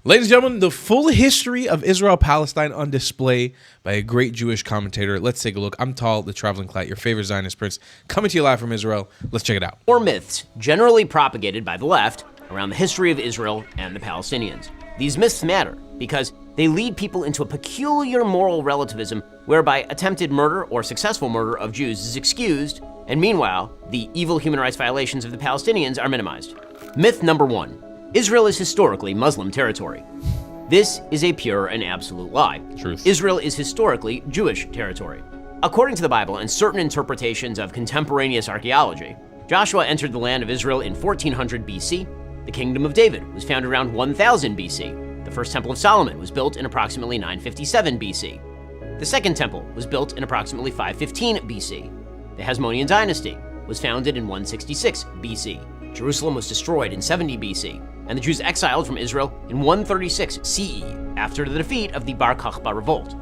Ladies and gentlemen, the full history of Israel-Palestine on display by a great Jewish commentator. Let's take a look. I'm Tal, the Traveling Clat, your favorite Zionist prince, coming to you live from Israel. Let's check it out. Or myths generally propagated by the left around the history of Israel and the Palestinians. These myths matter because they lead people into a peculiar moral relativism whereby attempted murder or successful murder of Jews is excused, and meanwhile, the evil human rights violations of the Palestinians are minimized. Myth number 1. Israel is historically Muslim territory. This is a pure and absolute lie. Truth. Israel is historically Jewish territory. According to the Bible and certain interpretations of contemporaneous archaeology, Joshua entered the land of Israel in 1400 BC. The Kingdom of David was founded around 1000 BC. The first Temple of Solomon was built in approximately 957 BC. The Second Temple was built in approximately 515 BC. The Hasmonean dynasty was founded in 166 BC. Jerusalem was destroyed in 70 BC, and the Jews exiled from Israel in 136 CE after the defeat of the Bar Kokhba revolt.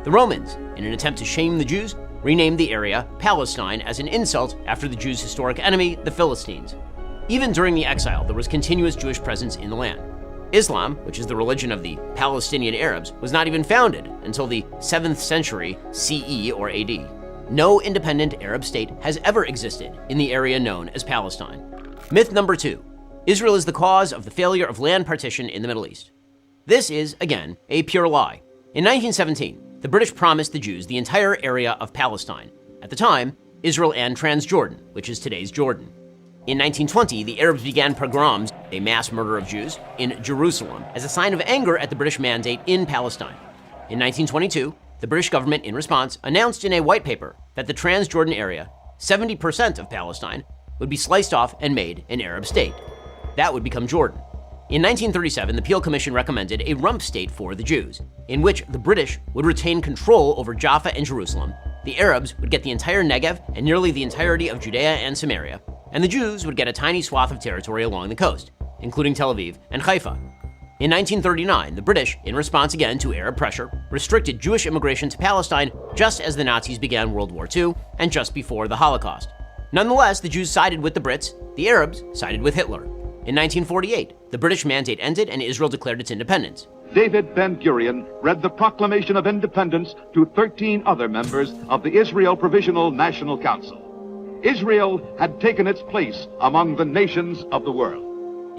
The Romans, in an attempt to shame the Jews, renamed the area Palestine as an insult after the Jews' historic enemy, the Philistines. Even during the exile, there was continuous Jewish presence in the land. Islam, which is the religion of the Palestinian Arabs, was not even founded until the 7th century CE or AD. No independent Arab state has ever existed in the area known as Palestine. Myth number 2. Israel is the cause of the failure of land partition in the Middle East. This is, again, a pure lie. In 1917, the British promised the Jews the entire area of Palestine. At the time, Israel and Transjordan, which is today's Jordan. In 1920, the Arabs began pogroms, a mass murder of Jews, in Jerusalem as a sign of anger at the British mandate in Palestine. In 1922, the British government, in response, announced in a white paper that the Transjordan area, 70% of Palestine, would be sliced off and made an Arab state. That would become Jordan. In 1937, the Peel Commission recommended a rump state for the Jews, in which the British would retain control over Jaffa and Jerusalem, the Arabs would get the entire Negev and nearly the entirety of Judea and Samaria, and the Jews would get a tiny swath of territory along the coast, including Tel Aviv and Haifa. In 1939, the British, in response again to Arab pressure, restricted Jewish immigration to Palestine just as the Nazis began World War II and just before the Holocaust. Nonetheless, the Jews sided with the Brits, the Arabs sided with Hitler. In 1948, the British mandate ended and Israel declared its independence. David Ben-Gurion read the Proclamation of Independence to 13 other members of the Israel Provisional National Council. Israel had taken its place among the nations of the world.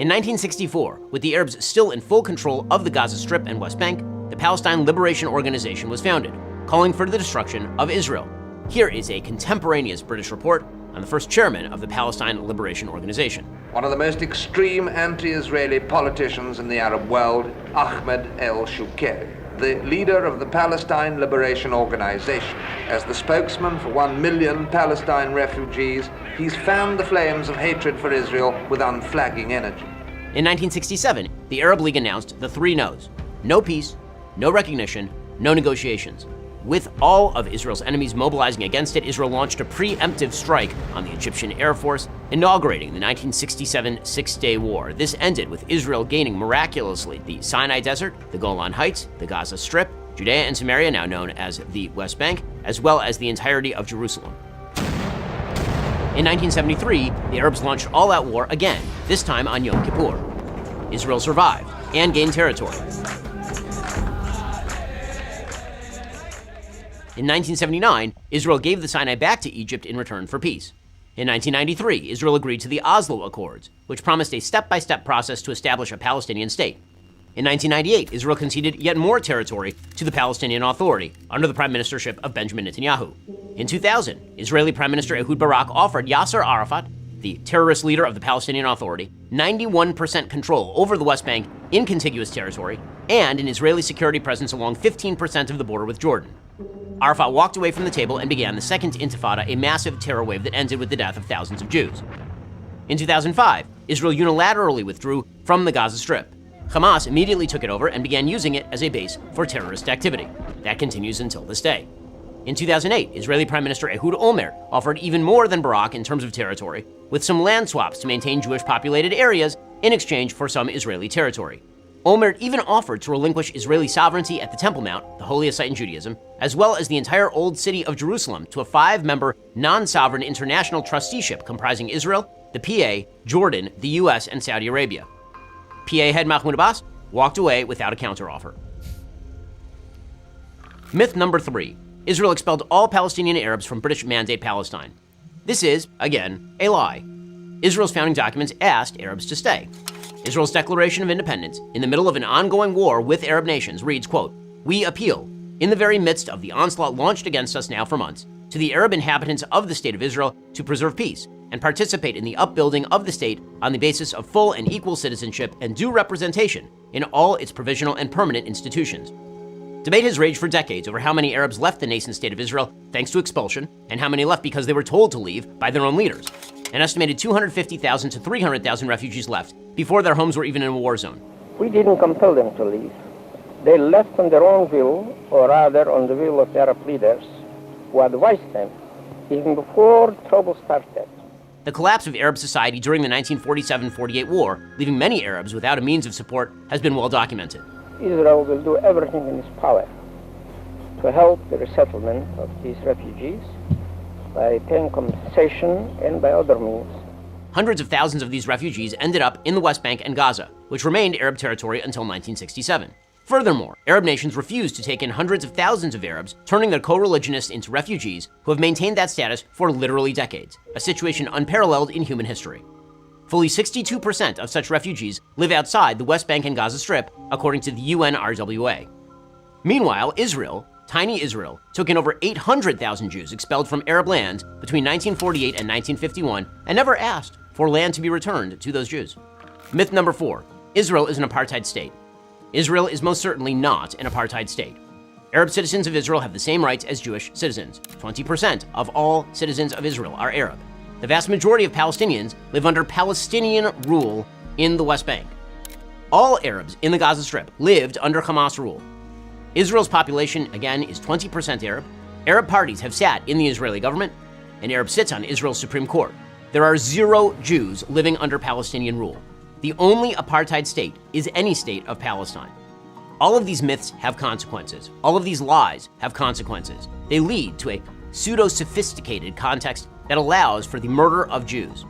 In 1964, with the Arabs still in full control of the Gaza Strip and West Bank, the Palestine Liberation Organization was founded, calling for the destruction of Israel. Here is a contemporaneous British report on the first chairman of the Palestine Liberation Organization. One of the most extreme anti-Israeli politicians in the Arab world, Ahmed el-Shukeri, the leader of the Palestine Liberation Organization. As the spokesman for 1 million Palestine refugees, he's fanned the flames of hatred for Israel with unflagging energy. In 1967, the Arab League announced the 3 no's: no peace, no recognition, no negotiations. With all of Israel's enemies mobilizing against it, Israel launched a preemptive strike on the Egyptian Air Force, inaugurating the 1967 Six-Day War. This ended with Israel gaining miraculously the Sinai Desert, the Golan Heights, the Gaza Strip, Judea and Samaria, now known as the West Bank, as well as the entirety of Jerusalem. In 1973, the Arabs launched all-out war again, this time on Yom Kippur. Israel survived and gained territory. In 1979, Israel gave the Sinai back to Egypt in return for peace. In 1993, Israel agreed to the Oslo Accords, which promised a step-by-step process to establish a Palestinian state. In 1998, Israel conceded yet more territory to the Palestinian Authority under the prime ministership of Benjamin Netanyahu. In 2000, Israeli Prime Minister Ehud Barak offered Yasser Arafat, the terrorist leader of the Palestinian Authority, 91% control over the West Bank in contiguous territory and an Israeli security presence along 15% of the border with Jordan. Arafat walked away from the table and began the Second Intifada, a massive terror wave that ended with the death of thousands of Jews. In 2005, Israel unilaterally withdrew from the Gaza Strip. Hamas immediately took it over and began using it as a base for terrorist activity. That continues until this day. In 2008, Israeli Prime Minister Ehud Olmert offered even more than Barak in terms of territory, with some land swaps to maintain Jewish-populated areas in exchange for some Israeli territory. Olmert even offered to relinquish Israeli sovereignty at the Temple Mount, the holiest site in Judaism, as well as the entire Old City of Jerusalem to a 5-member non-sovereign international trusteeship comprising Israel, the PA, Jordan, the US, and Saudi Arabia. PA head Mahmoud Abbas walked away without a counteroffer. Myth number 3. Israel expelled all Palestinian Arabs from British Mandate Palestine. This is, again, a lie. Israel's founding documents asked Arabs to stay. Israel's Declaration of Independence, in the middle of an ongoing war with Arab nations, reads, quote, "We appeal, in the very midst of the onslaught launched against us now for months, to the Arab inhabitants of the State of Israel to preserve peace and participate in the upbuilding of the state on the basis of full and equal citizenship and due representation in all its provisional and permanent institutions." Debate has raged for decades over how many Arabs left the nascent State of Israel thanks to expulsion and how many left because they were told to leave by their own leaders. An estimated 250,000 to 300,000 refugees left before their homes were even in a war zone. We didn't compel them to leave. They left on their own will, or rather on the will of the Arab leaders who advised them even before trouble started. The collapse of Arab society during the 1947-48 war, leaving many Arabs without a means of support, has been well documented. Israel will do everything in its power to help the resettlement of these refugees by paying compensation and by other means. Hundreds of thousands of these refugees ended up in the West Bank and Gaza, which remained Arab territory until 1967. Furthermore, Arab nations refused to take in hundreds of thousands of Arabs, turning their co-religionists into refugees who have maintained that status for literally decades, a situation unparalleled in human history. Fully 62% of such refugees live outside the West Bank and Gaza Strip, according to the UNRWA. Meanwhile, Israel, tiny Israel, took in over 800,000 Jews expelled from Arab lands between 1948 and 1951 and never asked for land to be returned to those Jews. Myth number 4. Israel is an apartheid state. Israel is most certainly not an apartheid state. Arab citizens of Israel have the same rights as Jewish citizens. 20% of all citizens of Israel are Arab. The vast majority of Palestinians live under Palestinian rule in the West Bank. All Arabs in the Gaza Strip lived under Hamas rule. Israel's population, again, is 20% Arab. Arab parties have sat in the Israeli government. An Arab sits on Israel's Supreme Court. There are 0 Jews living under Palestinian rule. The only apartheid state is any state of Palestine. All of these myths have consequences. All of these lies have consequences. They lead to a pseudo-sophisticated context that allows for the murder of Jews.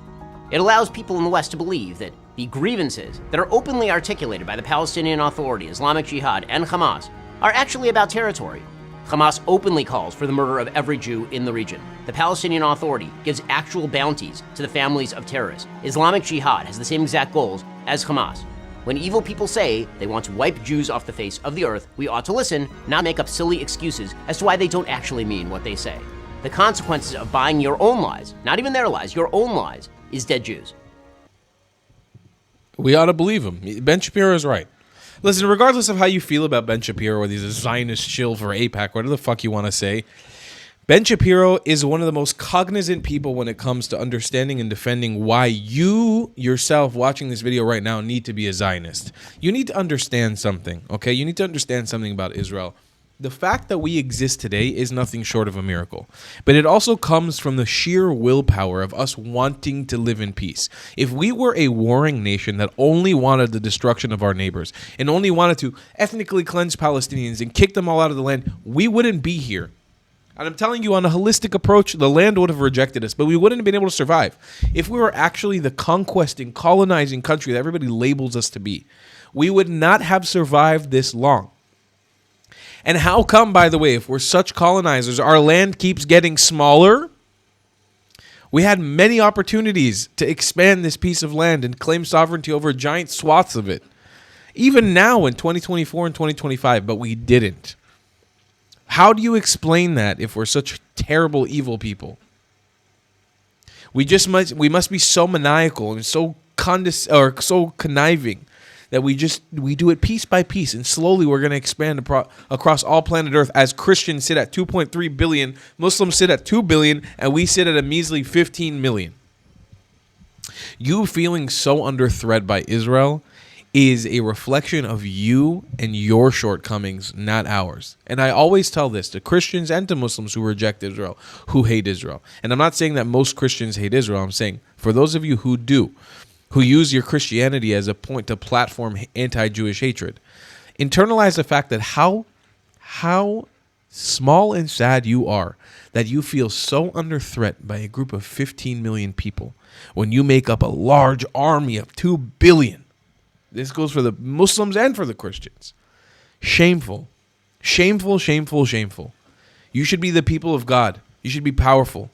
It allows people in the West to believe that the grievances that are openly articulated by the Palestinian Authority, Islamic Jihad, and Hamas are actually about territory. Hamas openly calls for the murder of every Jew in the region. The Palestinian Authority gives actual bounties to the families of terrorists. Islamic Jihad has the same exact goals as Hamas. When evil people say they want to wipe Jews off the face of the earth, we ought to listen, not make up silly excuses as to why they don't actually mean what they say. The consequences of buying your own lies, not even their lies, your own lies, is dead Jews. We ought to believe him. Ben Shapiro is right. Listen, regardless of how you feel about Ben Shapiro, whether he's a Zionist shill for AIPAC, whatever the fuck you want to say, Ben Shapiro is one of the most cognizant people when it comes to understanding and defending why you yourself watching this video right now need to be a Zionist. You need to understand something, okay? You need to understand something about Israel. The fact that we exist today is nothing short of a miracle, but it also comes from the sheer willpower of us wanting to live in peace. If we were a warring nation that only wanted the destruction of our neighbors and only wanted to ethnically cleanse Palestinians and kick them all out of the land, we wouldn't be here. And I'm telling you, on a holistic approach, the land would have rejected us, but we wouldn't have been able to survive. If we were actually the conquesting, colonizing country that everybody labels us to be, we would not have survived this long. And how come, by the way, if we're such colonizers, our land keeps getting smaller? We had many opportunities to expand this piece of land and claim sovereignty over giant swaths of it, even now in 2024 and 2025, but we didn't. How do you explain that if we're such terrible, evil people? We must be so maniacal and so conniving that we do it piece by piece, and slowly we're going to expand across all planet Earth as Christians sit at 2.3 billion, Muslims sit at 2 billion, and we sit at a measly 15 million. You feeling so under threat by Israel is a reflection of you and your shortcomings, not ours. And I always tell this to Christians and to Muslims who reject Israel, who hate Israel. And I'm not saying that most Christians hate Israel. I'm saying for those of you who do, who use your Christianity as a point to platform anti-Jewish hatred, internalize the fact that how small and sad you are that you feel so under threat by a group of 15 million people when you make up a large army of 2 billion. This goes for the Muslims and for the Christians. Shameful. Shameful, shameful, shameful. You should be the people of God. You should be powerful.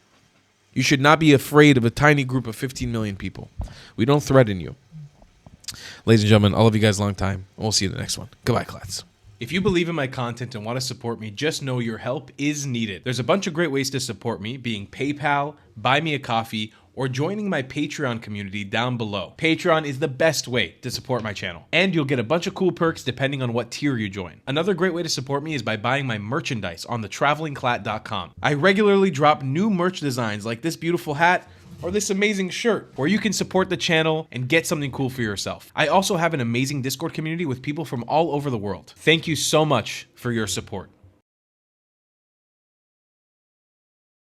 You should not be afraid of a tiny group of 15 million people. We don't threaten you. Ladies and gentlemen, I love you guys a long time. We'll see you in the next one. Goodbye, clats. If you believe in my content and want to support me, just know your help is needed. There's a bunch of great ways to support me, being PayPal, Buy Me a Coffee, or joining my Patreon community down below. Patreon is the best way to support my channel, and you'll get a bunch of cool perks depending on what tier you join. Another great way to support me is by buying my merchandise on thetravelingclat.com. I regularly drop new merch designs like this beautiful hat, or this amazing shirt, where you can support the channel and get something cool for yourself. I also have an amazing Discord community with people from all over the world. Thank you so much for your support.